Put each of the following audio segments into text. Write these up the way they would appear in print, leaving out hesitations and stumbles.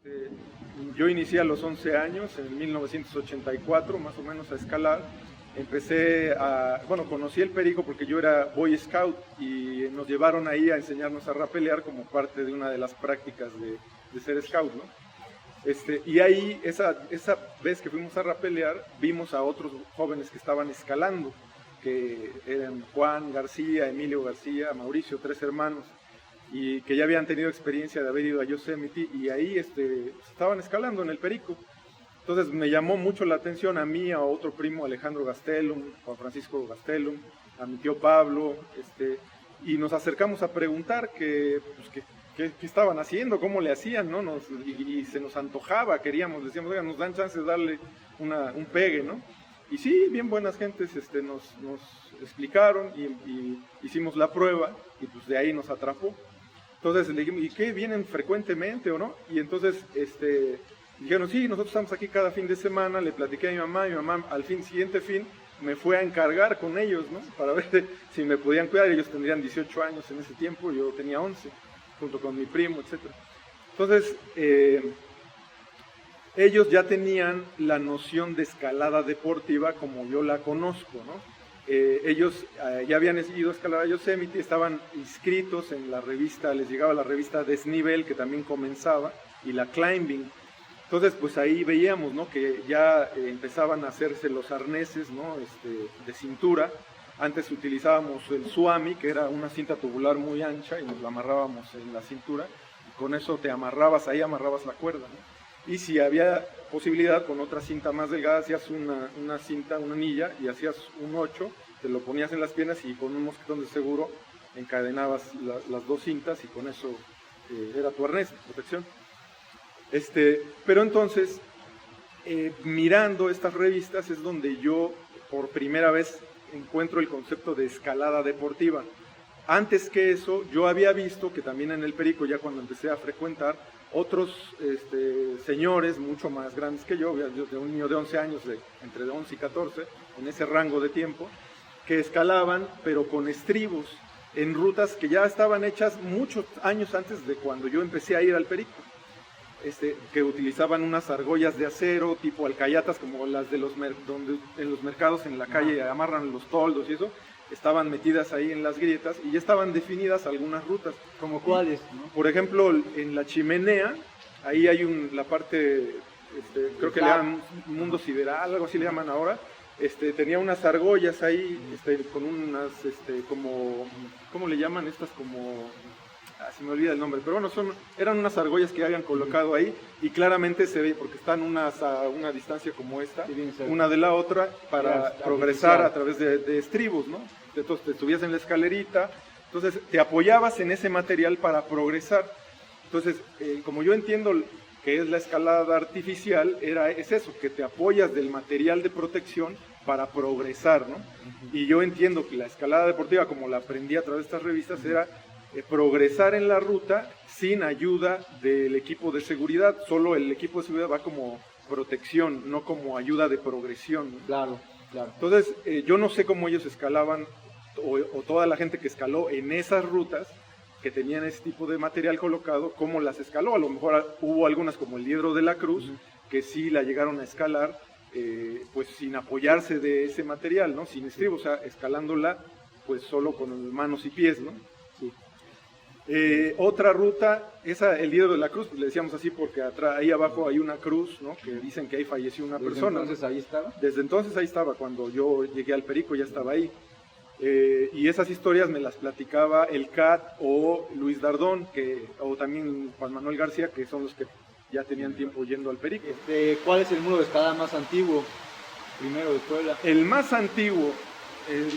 Eh, yo inicié a los 11 años, en 1984, más o menos, a escalar. Conocí el Perico porque yo era Boy Scout y nos llevaron ahí a enseñarnos a rapelear como parte de una de las prácticas de ser Scout, ¿no? Y ahí, esa vez que fuimos a rapelear, vimos a otros jóvenes que estaban escalando, que eran Juan García, Emilio García, Mauricio, 3 hermanos, y que ya habían tenido experiencia de haber ido a Yosemite, y ahí estaban escalando en el Perico. Entonces me llamó mucho la atención a mí, a otro primo, Alejandro Gastelum, Juan Francisco Gastelum, a mi tío Pablo, y nos acercamos a preguntar qué estaban haciendo, cómo le hacían, ¿no? Y se nos antojaba, decíamos, oiga, nos dan chance de darle un pegue, ¿no? Y sí, bien buenas gentes nos explicaron y hicimos la prueba, y pues de ahí nos atrapó. Entonces le dijimos, ¿y qué? ¿Vienen frecuentemente o no? Y entonces dijeron, sí, nosotros estamos aquí cada fin de semana. Le platiqué a mi mamá al siguiente fin me fue a encargar con ellos, ¿no? Para ver si me podían cuidar. Ellos tendrían 18 años en ese tiempo, yo tenía 11, junto con mi primo, etc. Entonces, ellos ya tenían la noción de escalada deportiva como yo la conozco, ¿no? Ellos ya habían ido a escalar a Yosemite, estaban inscritos en la revista, les llegaba la revista Desnivel, que también comenzaba, y la Climbing. Entonces, pues ahí veíamos, ¿no? Que ya empezaban a hacerse los arneses, ¿no? De cintura. Antes utilizábamos el Suami, que era una cinta tubular muy ancha, y nos la amarrábamos en la cintura, y con eso te amarrabas la cuerda, ¿no? Y si había posibilidad, con otra cinta más delgada, hacías una cinta, una anilla, y hacías un 8, te lo ponías en las piernas y con un mosquetón de seguro encadenabas las 2 cintas, y con eso era tu arnés, protección. Pero entonces, mirando estas revistas es donde yo por primera vez encuentro el concepto de escalada deportiva. Antes que eso, yo había visto que también en el Perico, ya cuando empecé a frecuentar, otros señores mucho más grandes que yo, de un niño de 11 años, entre 11 y 14, en ese rango de tiempo, que escalaban, pero con estribos, en rutas que ya estaban hechas muchos años antes de cuando yo empecé a ir al Perico. Que utilizaban unas argollas de acero tipo alcayatas, como las de donde en los mercados en la calle amarran los toldos y eso, estaban metidas ahí en las grietas y ya estaban definidas algunas rutas. ¿Como cuáles? ¿No? Por ejemplo, en la chimenea, ahí hay la parte, creo que le llaman mundo sideral, algo así le llaman ahora. Tenía unas argollas ahí, con unas, ¿cómo le llaman estas? Como... se me olvida el nombre, pero bueno, eran unas argollas que habían colocado ahí, y claramente se ve, porque están a una distancia como esta, una de la otra, para progresar a través de estribos, ¿no? Entonces te subías en la escalerita, entonces te apoyabas en ese material para progresar. Entonces, como yo entiendo que es la escalada artificial, es eso, que te apoyas del material de protección para progresar, ¿no? Y yo entiendo que la escalada deportiva, como la aprendí a través de estas revistas, era progresar en la ruta sin ayuda del equipo de seguridad. Solo el equipo de seguridad va como protección, no como ayuda de progresión, ¿no? Claro, claro. Entonces, yo no sé cómo ellos escalaban, o toda la gente que escaló en esas rutas, que tenían ese tipo de material colocado, cómo las escaló. A lo mejor hubo algunas, como el Diedro de la Cruz, que sí la llegaron a escalar, pues sin apoyarse de ese material, ¿no? Sin estribo, o sea, escalándola pues solo con manos y pies, ¿no? Sí. Otra ruta, el Diedro de la Cruz, pues le decíamos así porque ahí abajo hay una cruz, ¿no? Que dicen que ahí falleció una persona. ¿Desde entonces ahí estaba? Desde entonces ahí estaba, cuando yo llegué al Perico ya estaba ahí. Y esas historias me las platicaba el CAT o Luis Dardón, o también Juan Manuel García, que son los que ya tenían tiempo yendo al Perico. ¿Cuál es el muro de escalada más antiguo, primero de Puebla? El más antiguo,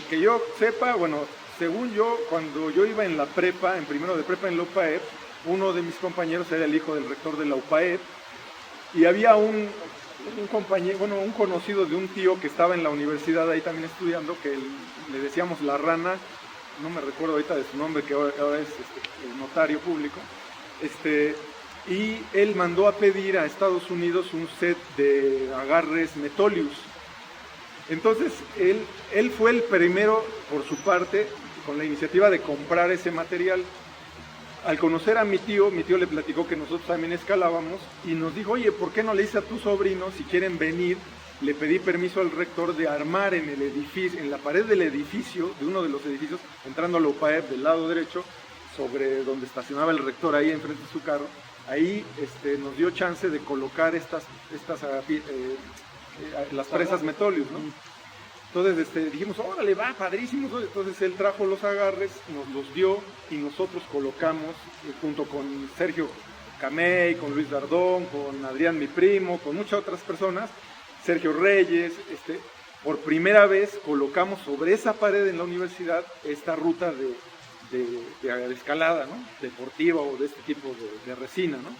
que yo sepa, bueno, según yo, cuando yo iba en la prepa, en primero de prepa en la UPAEP, uno de mis compañeros era el hijo del rector de la UPAEP, y había un compañero, bueno, un conocido de un tío que estaba en la universidad ahí también estudiando, que le decíamos la rana, no me recuerdo ahorita de su nombre, que ahora es notario público, y él mandó a pedir a Estados Unidos un set de agarres Metolius. Entonces, él fue el primero, por su parte, con la iniciativa de comprar ese material. Al conocer a mi tío le platicó que nosotros también escalábamos y nos dijo, oye, ¿por qué no le dices a tus sobrinos si quieren venir? Le pedí permiso al rector de armar en el edificio, en la pared del edificio, de uno de los edificios, entrando a la UPAEP del lado derecho, sobre donde estacionaba el rector ahí enfrente de su carro. Ahí nos dio chance de colocar las presas Metolius, ¿no? Entonces dijimos, órale, va, padrísimo. Entonces él trajo los agarres, nos los dio y nosotros colocamos, junto con Sergio Camey, con Luis Dardón, con Adrián, mi primo, con muchas otras personas, Sergio Reyes, por primera vez colocamos sobre esa pared en la universidad esta ruta de escalada, ¿no? Deportiva o de este tipo de resina, ¿no?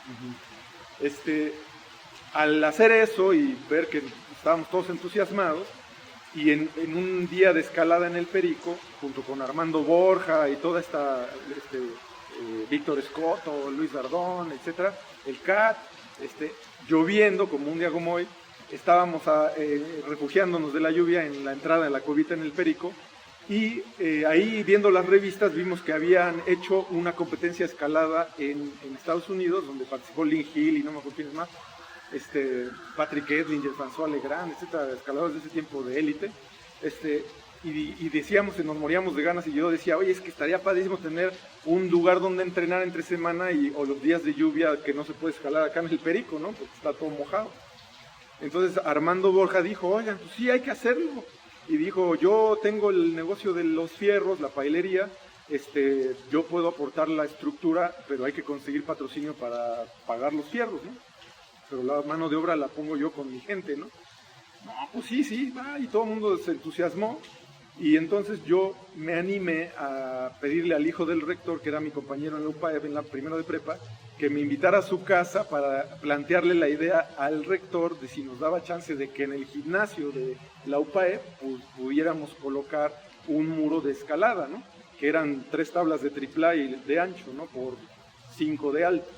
Al hacer eso y ver que estábamos todos entusiasmados, y en un día de escalada en el Perico, junto con Armando Borja y toda esta, Víctor Escoto, Luis Dardón, etcétera, el CAT, lloviendo como un día como hoy, estábamos refugiándonos de la lluvia en la entrada de la cubita en el Perico, y ahí viendo las revistas vimos que habían hecho una competencia escalada en Estados Unidos, donde participó Lynn Hill y no me acuerdo quiénes más, Patrick Edlinger, François Legrand, etcétera, escaladores de ese tiempo de élite, y decíamos, nos moríamos de ganas, y yo decía, oye, es que estaría padrísimo tener un lugar donde entrenar entre semana o los días de lluvia que no se puede escalar acá en el Perico, ¿no? Porque está todo mojado. Entonces Armando Borja dijo, oigan, pues sí, hay que hacerlo. Y dijo, yo tengo el negocio de los fierros, la pailería, yo puedo aportar la estructura, pero hay que conseguir patrocinio para pagar los fierros, ¿no? Pero la mano de obra la pongo yo con mi gente, ¿no? No, pues sí, va, y todo el mundo se entusiasmó, y entonces yo me animé a pedirle al hijo del rector, que era mi compañero en la UPAEP, en la primera de prepa, que me invitara a su casa para plantearle la idea al rector de si nos daba chance de que en el gimnasio de la UPAEP pues, pudiéramos colocar un muro de escalada, ¿no? Que eran 3 tablas de triplay de ancho, ¿no? Por 5 de alto.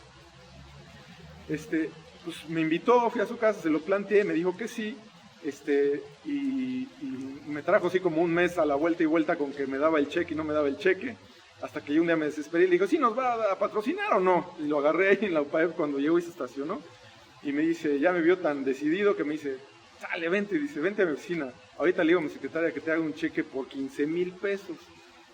Pues me invitó, fui a su casa, se lo planteé, me dijo que sí, y me trajo así como un mes a la vuelta y vuelta con que me daba el cheque y no me daba el cheque, hasta que yo un día me desesperé y le digo, ¿sí nos va a patrocinar o no? Y lo agarré ahí en la UPAEP cuando llegó y se estacionó, y me dice, ya me vio tan decidido que me dice, sale, vente, dice, vente a mi oficina, ahorita le digo a mi secretaria que te haga un cheque por 15,000 pesos,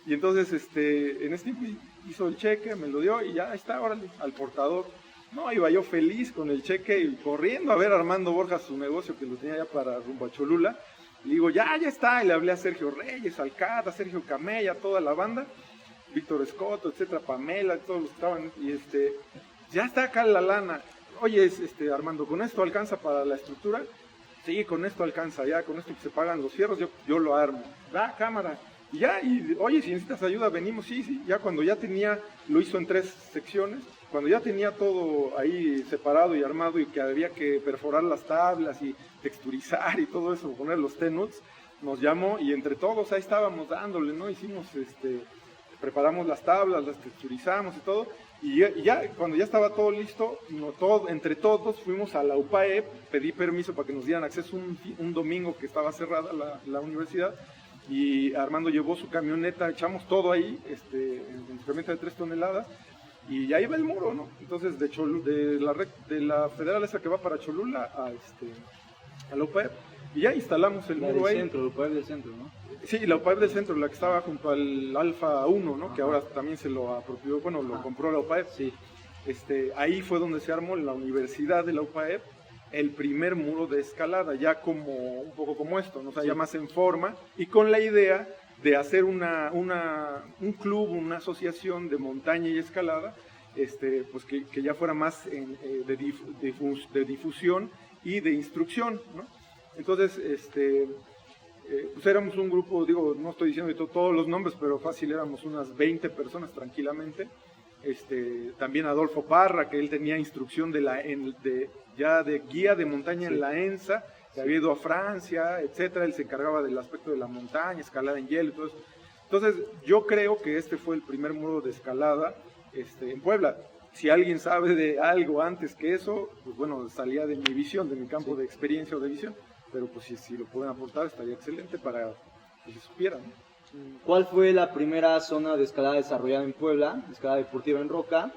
y entonces en ese tiempo hizo el cheque, me lo dio y ya está, órale, al portador. No, iba yo feliz con el cheque y corriendo a ver a Armando Borja su negocio que lo tenía ya para rumbo a Cholula. Le digo, ya está. Y le hablé a Sergio Reyes, al CAT, a Sergio Camey, a toda la banda, Víctor Escoto, etcétera, Pamela, todos los que estaban. Y ya está acá la lana. Oye, Armando, ¿con esto alcanza para la estructura? Sí, con esto alcanza, ya con esto que se pagan los fierros, yo lo armo. Va, cámara. Y ya, oye, si necesitas ayuda, venimos, sí. Ya cuando ya tenía, lo hizo en 3 secciones. Cuando ya tenía todo ahí separado y armado y que había que perforar las tablas y texturizar y todo eso, poner los T-nuts, nos llamó y entre todos ahí estábamos dándole, ¿no? Hicimos, preparamos las tablas, las texturizamos y todo, y ya cuando ya estaba todo listo, entre todos fuimos a la UPAEP, pedí permiso para que nos dieran acceso un domingo que estaba cerrada la universidad, y Armando llevó su camioneta, echamos todo ahí, en su camioneta de 3 toneladas, y ya iba el muro, ¿no? Entonces de la federal esa que va para Cholula a la UPAEP, y ya instalamos el muro ahí. La UPAEP del centro, ¿no? Sí, la UPAEP del centro, la que estaba junto al Alfa 1, ¿no? Ajá. Que ahora también se lo apropió, bueno, lo compró la UPAEP. Sí. Ahí fue donde se armó en la universidad de la UPAEP el primer muro de escalada, ya como un poco como esto, ¿no? O sea, sí, ya más en forma, y con la idea de hacer un club, una asociación de montaña y escalada, pues que ya fuera más de difusión y de instrucción, ¿no? Entonces, pues éramos un grupo, digo, no estoy diciendo todos los nombres, pero fácil éramos unas 20 personas tranquilamente. También Adolfo Parra, que él tenía instrucción de guía de montaña, sí, en la ENSA, que había ido a Francia, etcétera. Él se encargaba del aspecto de la montaña, escalada en hielo y todo eso. Entonces, yo creo que este fue el primer muro de escalada en Puebla. Si alguien sabe de algo antes que eso, pues bueno, salía de mi visión, de mi campo, sí, de experiencia o de visión. Pero pues si lo pueden aportar, estaría excelente para que se supieran, ¿no? ¿Cuál fue la primera zona de escalada desarrollada en Puebla, de escalada deportiva en roca?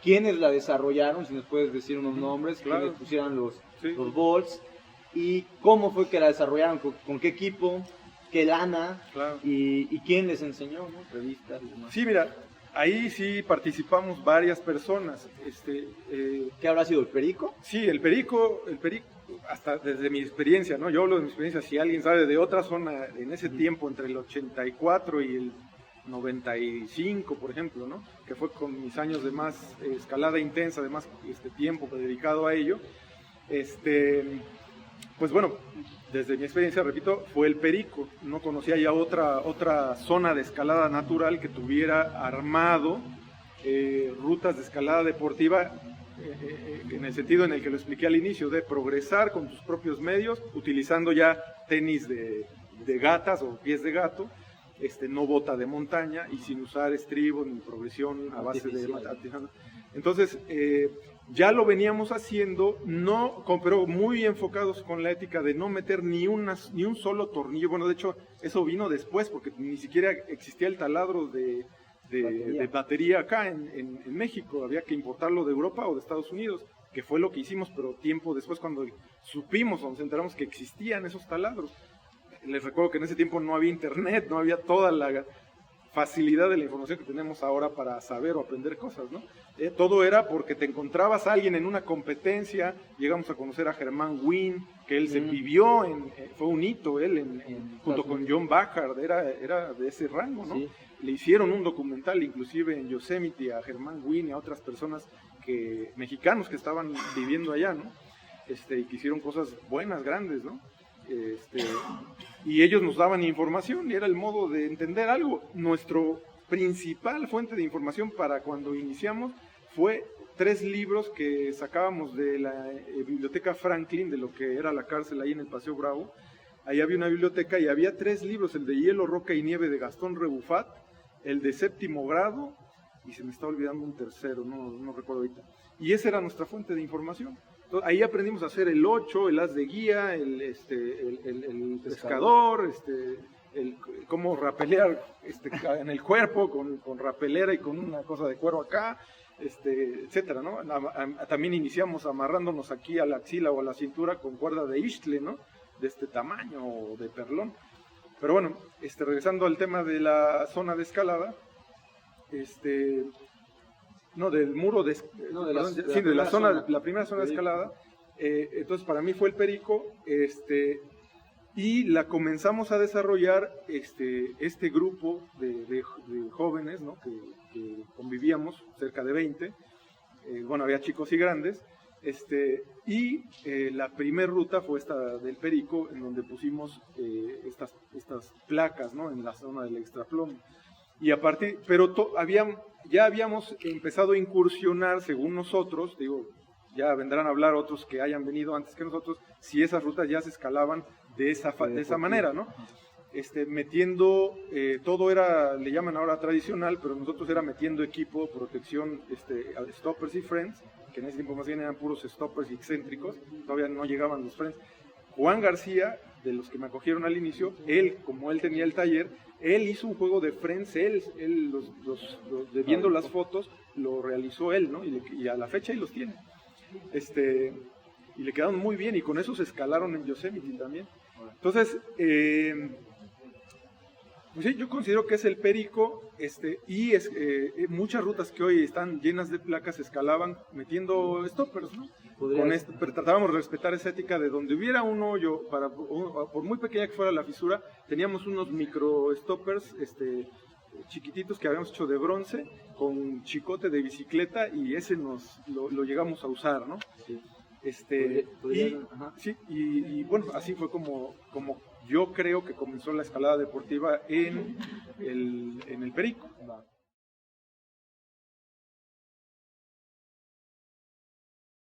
¿Quiénes la desarrollaron? Si nos puedes decir unos nombres, claro. quiénes pusieron los Sí. balls, y cómo fue que la desarrollaron, con qué equipo, qué lana, Claro. y quién les enseñó, ¿no? Revistas y demás. Sí, mira, ahí sí participamos varias personas. ¿Qué habrá sido, el Perico? Sí, el perico, hasta desde mi experiencia, ¿no? Yo hablo de mi experiencia, si alguien sabe de otra zona en ese tiempo, entre el 84 y el 95, por ejemplo, ¿no? Que fue con mis años de más escalada intensa, de más tiempo dedicado a ello, pues bueno, desde mi experiencia, repito, fue el Perico. No conocía ya otra zona de escalada natural que tuviera armado rutas de escalada deportiva en el sentido en el que lo expliqué al inicio, de progresar con tus propios medios, utilizando ya tenis de gatas o pies de gato, no bota de montaña y sin usar estribo ni progresión a base de... Entonces, ya lo veníamos haciendo, pero muy enfocados con la ética de no meter ni un solo tornillo. Bueno, de hecho, eso vino después, porque ni siquiera existía el taladro de batería acá en México. Había que importarlo de Europa o de Estados Unidos, que fue lo que hicimos, pero tiempo después, cuando supimos o nos enteramos que existían esos taladros. Les recuerdo que en ese tiempo no había internet, no había toda la facilidad de la información que tenemos ahora para saber o aprender cosas, ¿no? Todo era porque te encontrabas a alguien en una competencia. Llegamos a conocer a Germán Wynn, que él se vivió, fue un hito, él junto con John Bacard, era de ese rango, ¿no? Sí. Le hicieron un documental inclusive en Yosemite a Germán Wynn y a otras personas mexicanos que estaban viviendo allá, ¿no? Y que hicieron cosas buenas, grandes, ¿no? Y ellos nos daban información y era el modo de entender algo. Nuestro principal fuente de información para cuando iniciamos fue 3 libros que sacábamos de la biblioteca Franklin, de lo que era la cárcel ahí en el Paseo Bravo. Ahí había una biblioteca y había 3 libros, el de Hielo, Roca y Nieve de Gastón Rebufat, el de 7º grado, y se me está olvidando un tercero, no recuerdo ahorita. Y esa era nuestra fuente de información. Entonces, ahí aprendimos a hacer el 8, el as de guía, el pescador, cómo rapelear en el cuerpo con rapelera y con una cosa de cuero acá, etcétera, ¿no? También iniciamos amarrándonos aquí a la axila o a la cintura con cuerda de Ixtle, ¿no? De este tamaño o de perlón. Pero bueno, regresando al tema de la zona de escalada, del muro de la primera zona de escalada. Entonces para mí fue el Perico, y la comenzamos a desarrollar este grupo de jóvenes, ¿no? que convivíamos, cerca de 20, bueno, había chicos y grandes, y la primer ruta fue esta del Perico, en donde pusimos estas placas, ¿no? En la zona del extraplomo. Y a partir, pero ya habíamos empezado a incursionar, según nosotros, digo, ya vendrán a hablar otros que hayan venido antes que nosotros, si esas rutas ya se escalaban de esa manera, ¿no? Metiendo, todo era, le llaman ahora tradicional, pero nosotros era metiendo equipo, protección, stoppers y friends, que en ese tiempo más bien eran puros stoppers y excéntricos, todavía no llegaban los friends. Juan García, de los que me acogieron al inicio, como él tenía el taller, él hizo un juego de friends, viendo las fotos, lo realizó él, ¿no? Y a la fecha ahí los tiene. Y le quedaron muy bien, y con eso se escalaron en Yosemite también. Entonces, pues sí, yo considero que es el Perico, y muchas rutas que hoy están llenas de placas se escalaban metiendo stoppers, ¿no? Pero tratábamos de respetar esa ética de donde hubiera un hoyo, por muy pequeña que fuera la fisura, teníamos unos micro stoppers chiquititos que habíamos hecho de bronce con chicote de bicicleta, y ese lo llegamos a usar, ¿no? Sí. Y bueno, así fue como yo creo que comenzó la escalada deportiva en el Perico.